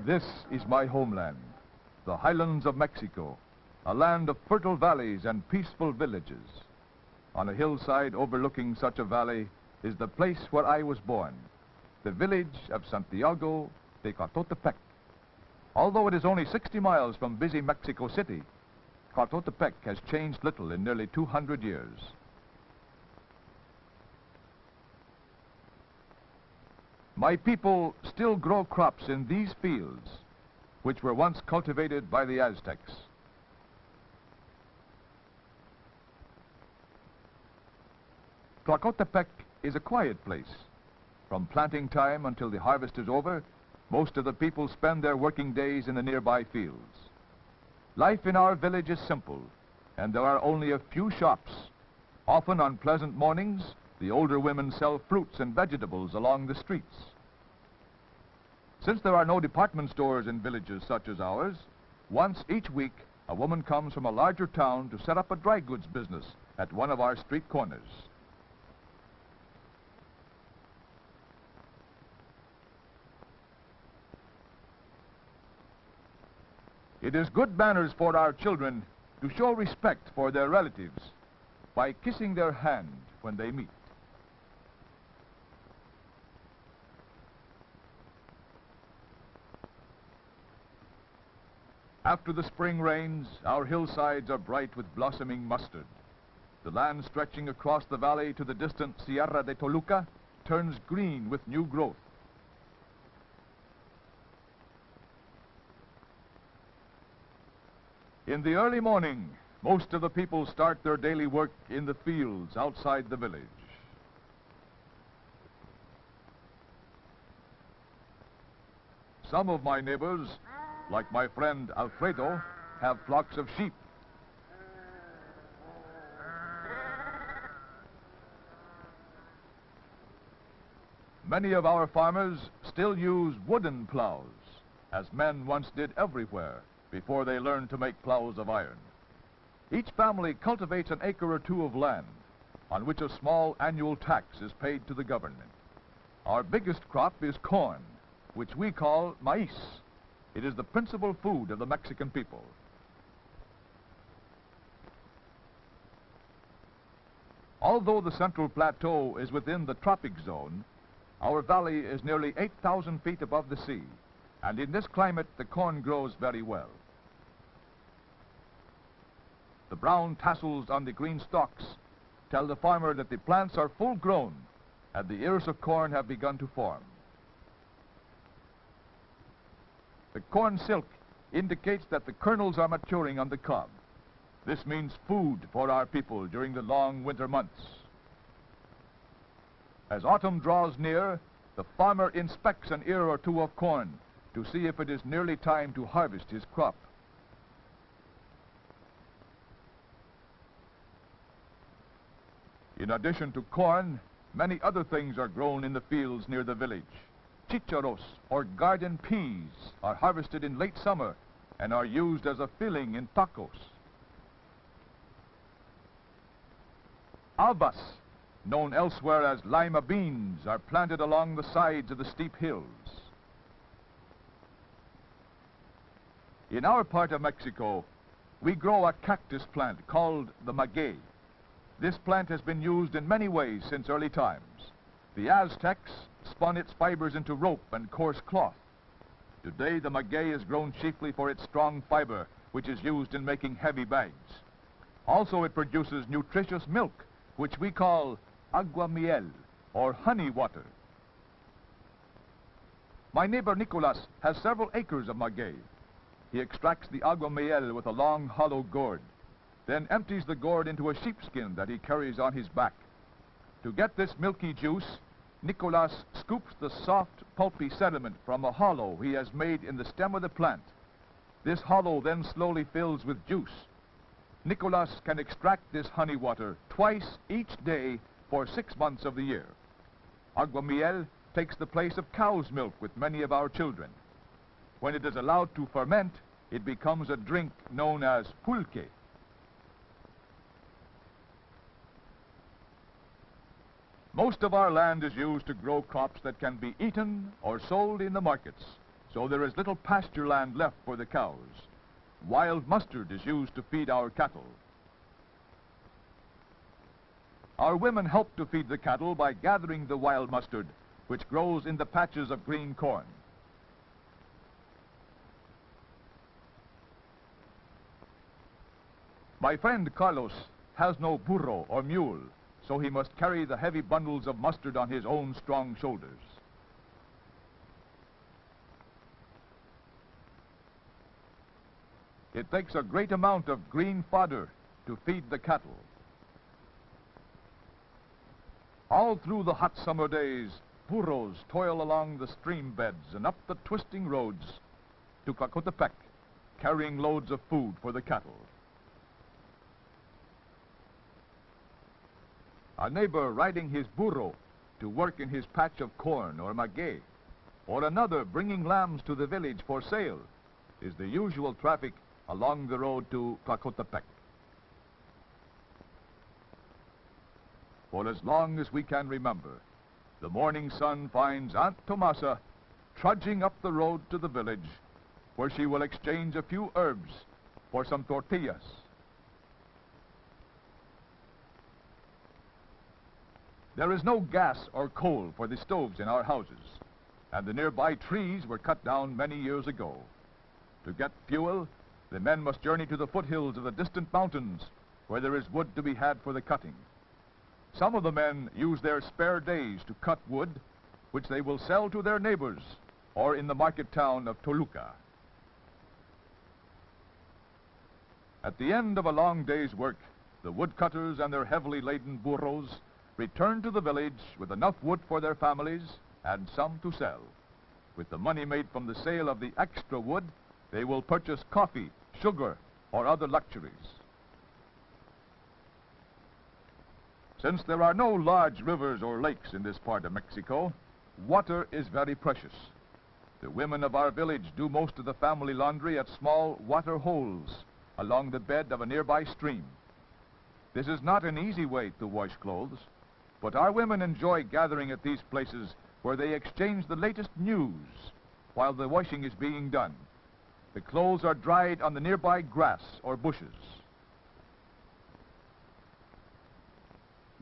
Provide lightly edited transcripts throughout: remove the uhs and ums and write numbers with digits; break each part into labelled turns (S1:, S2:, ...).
S1: This is my homeland, the highlands of Mexico, a land of fertile valleys and peaceful villages. On a hillside overlooking such a valley is the place where I was born, the village of San Diego de Tecoltepec. Although it is only 60 miles from busy Mexico City, Tecoltepec has changed little in nearly 200 years. My people still grow crops in these fields, which were once cultivated by the Aztecs. Tecoltepec is a quiet place. From planting time until the harvest is over, most of the people spend their working days in the nearby fields. Life in our village is simple, and there are only a few shops. Often on pleasant mornings, the older women sell fruits and vegetables along the streets. Since there are no department stores in villages such as ours, once each week a woman comes from a larger town to set up a dry goods business at one of our street corners. It is good manners for our children to show respect for their relatives by kissing their hand when they meet. After the spring rains, our hillsides are bright with blossoming mustard. The land stretching across the valley to the distant Sierra de Toluca turns green with new growth. In the early morning, most of the people start their daily work in the fields outside the village. Some of my neighbors, like my friend Alfredo, have flocks of sheep. Many of our farmers still use wooden plows, as men once did everywhere before they learned to make plows of iron. Each family cultivates an acre or two of land, on which a small annual tax is paid to the government. Our biggest crop is corn, which we call maíz. It is the principal food of the Mexican people. Although the Central Plateau is within the tropic zone, our valley is nearly 8,000 feet above the sea, and in this climate the corn grows very well. The brown tassels on the green stalks tell the farmer that the plants are full grown and the ears of corn have begun to form. The corn silk indicates that the kernels are maturing on the cob. This means food for our people during the long winter months. As autumn draws near, the farmer inspects an ear or two of corn to see if it is nearly time to harvest his crop. In addition to corn, many other things are grown in the fields near the village. Chícharos, or garden peas, are harvested in late summer and are used as a filling in tacos. Habas, known elsewhere as lima beans, are planted along the sides of the steep hills. In our part of Mexico, we grow a cactus plant called the maguey. This plant has been used in many ways since early times. The Aztecs spun its fibers into rope and coarse cloth. Today, the maguey is grown chiefly for its strong fiber, which is used in making heavy bags. Also, it produces nutritious milk, which we call agua miel, or honey water. My neighbor Nicolas has several acres of maguey. He extracts the agua miel with a long, hollow gourd, then empties the gourd into a sheepskin that he carries on his back. To get this milky juice, Nicolas scoops the soft, pulpy sediment from a hollow he has made in the stem of the plant. This hollow then slowly fills with juice. Nicolas can extract this honey water twice each day for 6 months of the year. Agua miel takes the place of cow's milk with many of our children. When it is allowed to ferment, it becomes a drink known as pulque. Most of our land is used to grow crops that can be eaten or sold in the markets. so there is little pasture land left for the cows. Wild mustard is used to feed our cattle. Our women help to feed the cattle by gathering the wild mustard, which grows in the patches of green corn. My friend Carlos has no burro or mule, so he must carry the heavy bundles of mustard on his own strong shoulders. It takes a great amount of green fodder to feed the cattle. All through the hot summer days, burros toil along the stream beds and up the twisting roads to Tecoltepec, carrying loads of food for the cattle. A neighbor riding his burro to work in his patch of corn or maguey, or another bringing lambs to the village for sale, is the usual traffic along the road to Tecoltepec. For as long as we can remember, the morning sun finds Aunt Tomasa trudging up the road to the village, where she will exchange a few herbs for some tortillas. There is no gas or coal for the stoves in our houses, and the nearby trees were cut down many years ago. To get fuel, the men must journey to the foothills of the distant mountains, where there is wood to be had for the cutting. Some of the men use their spare days to cut wood, which they will sell to their neighbors or in the market town of Toluca. At the end of a long day's work, the woodcutters and their heavily laden burros return to the village with enough wood for their families and some to sell. With the money made from the sale of the extra wood, they will purchase coffee, sugar, or other luxuries. Since there are no large rivers or lakes in this part of Mexico, water is very precious. The women of our village do most of the family laundry at small water holes along the bed of a nearby stream. This is not an easy way to wash clothes, but our women enjoy gathering at these places where they exchange the latest news while the washing is being done. The clothes are dried on the nearby grass or bushes.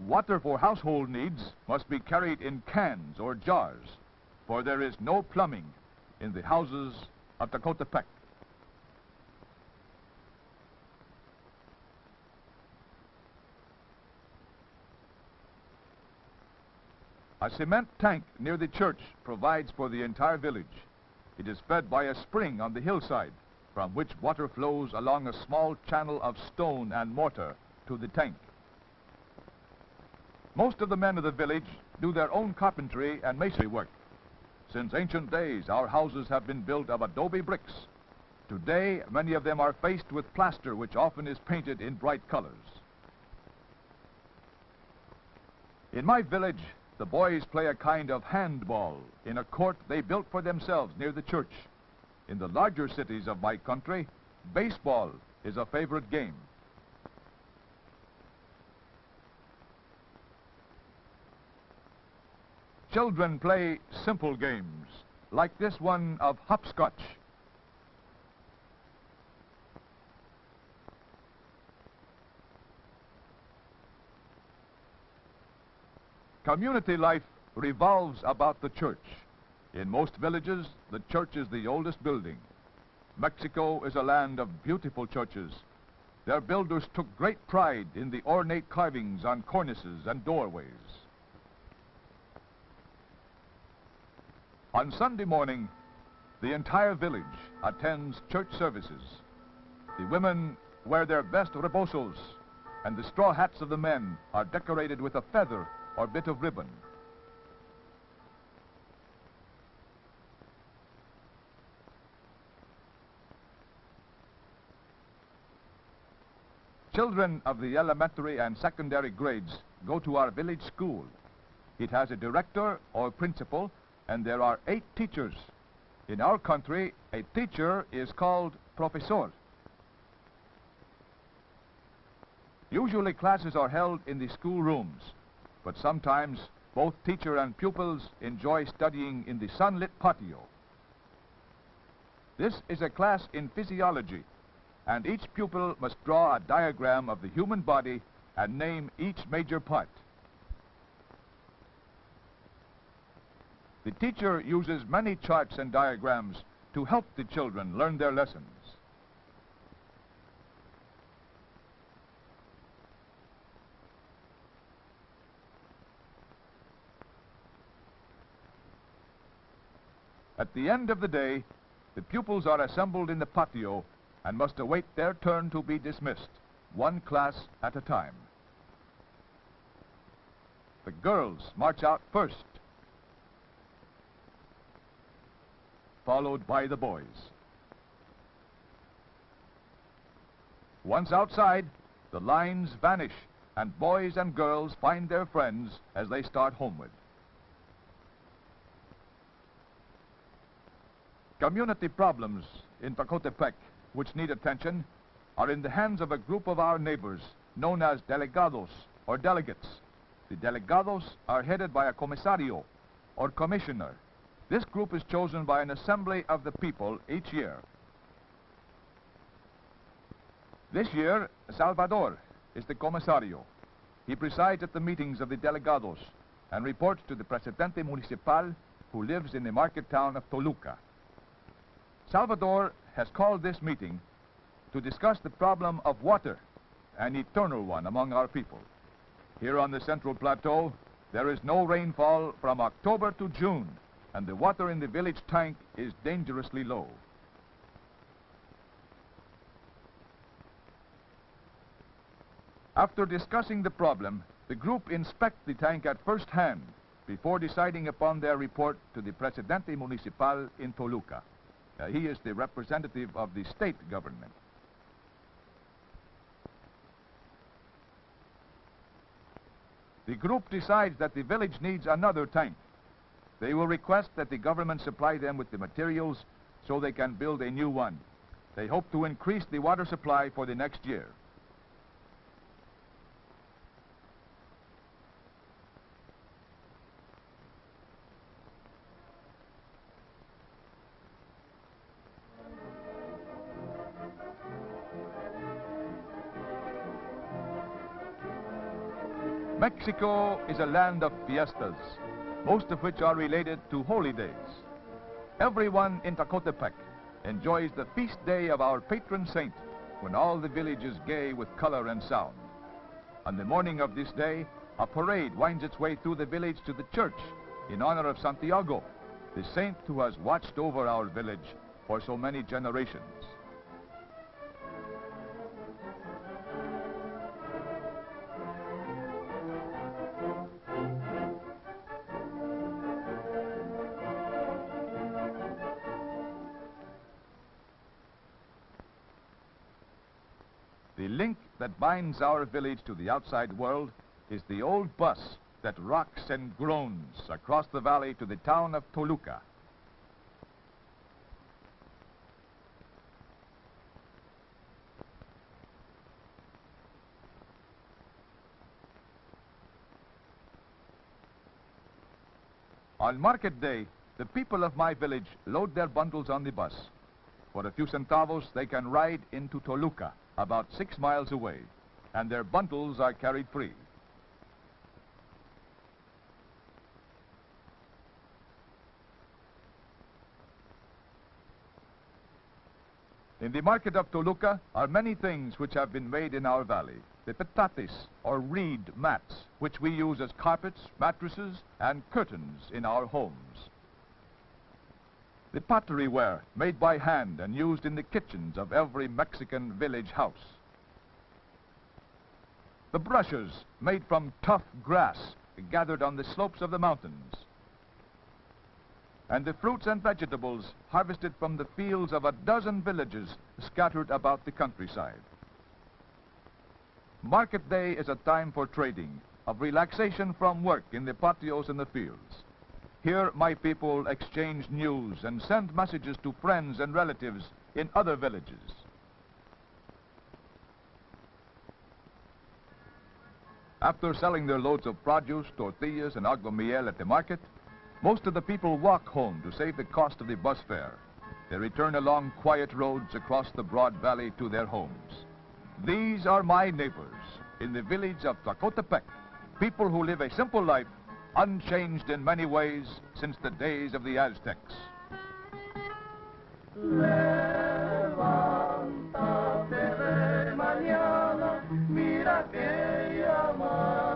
S1: Water for household needs must be carried in cans or jars, for there is no plumbing in the houses of Tecoltepec. A cement tank near the church provides for the entire village. It is fed by a spring on the hillside, from which water flows along a small channel of stone and mortar to the tank. Most of the men of the village do their own carpentry and masonry work. Since ancient days, our houses have been built of adobe bricks. Today, many of them are faced with plaster, which often is painted in bright colors. In my village, the boys play a kind of handball in a court they built for themselves near the church. In the larger cities of my country, baseball is a favorite game. Children play simple games, like this one of hopscotch. Community life revolves about the church. In most villages, the church is the oldest building. Mexico is a land of beautiful churches. Their builders took great pride in the ornate carvings on cornices and doorways. On Sunday morning, the entire village attends church services. The women wear their best rebosos, and the straw hats of the men are decorated with a feather or bit of ribbon. Children of the elementary and secondary grades go to our village school. It has a director or principal, and there are 8 teachers. In our country, a teacher is called profesor. Usually classes are held in the school rooms, but sometimes both teacher and pupils enjoy studying in the sunlit patio. This is a class in physiology, and each pupil must draw a diagram of the human body and name each major part. The teacher uses many charts and diagrams to help the children learn their lessons. At the end of the day, the pupils are assembled in the patio and must await their turn to be dismissed, one class at a time. The girls march out first, followed by the boys. Once outside, the lines vanish and boys and girls find their friends as they start homeward. Community problems in Tecoltepec, which need attention, are in the hands of a group of our neighbors known as delegados, or delegates. The delegados are headed by a comisario, or commissioner. This group is chosen by an assembly of the people each year. This year, Salvador is the comisario. He presides at the meetings of the delegados and reports to the presidente municipal, who lives in the market town of Toluca. Salvador has called this meeting to discuss the problem of water, an eternal one among our people. Here on the Central Plateau, there is no rainfall from October to June, and the water in the village tank is dangerously low. After discussing the problem, the group inspect the tank at first hand before deciding upon their report to the presidente municipal in Toluca. He is the representative of the state government. The group decides that the village needs another tank. They will request that the government supply them with the materials so they can build a new one. They hope to increase the water supply for the next year. Mexico is a land of fiestas, most of which are related to holy days. Everyone in Tecoltepec enjoys the feast day of our patron saint, when all the village is gay with color and sound. On the morning of this day, a parade winds its way through the village to the church in honor of Santiago, the saint who has watched over our village for so many generations. The link that binds our village to the outside world is the old bus that rocks and groans across the valley to the town of Toluca. On market day, the people of my village load their bundles on the bus. For a few centavos, they can ride into Toluca, about 6 miles away, and their bundles are carried free. In the market of Toluca are many things which have been made in our valley. The petates, or reed mats, which we use as carpets, mattresses, and curtains in our homes. The pottery ware made by hand and used in the kitchens of every Mexican village house. The brushes made from tough grass gathered on the slopes of the mountains. And the fruits and vegetables harvested from the fields of a dozen villages scattered about the countryside. Market day is a time for trading, of relaxation from work in the patios and the fields. Here, my people exchange news and send messages to friends and relatives in other villages. After selling their loads of produce, tortillas, and agua miel at the market, most of the people walk home to save the cost of the bus fare. They return along quiet roads across the broad valley to their homes. These are my neighbors in the village of Tecoltepec, people who live a simple life, unchanged in many ways since the days of the Aztecs.
S2: Levántate de mañana, mira que ya amaneció.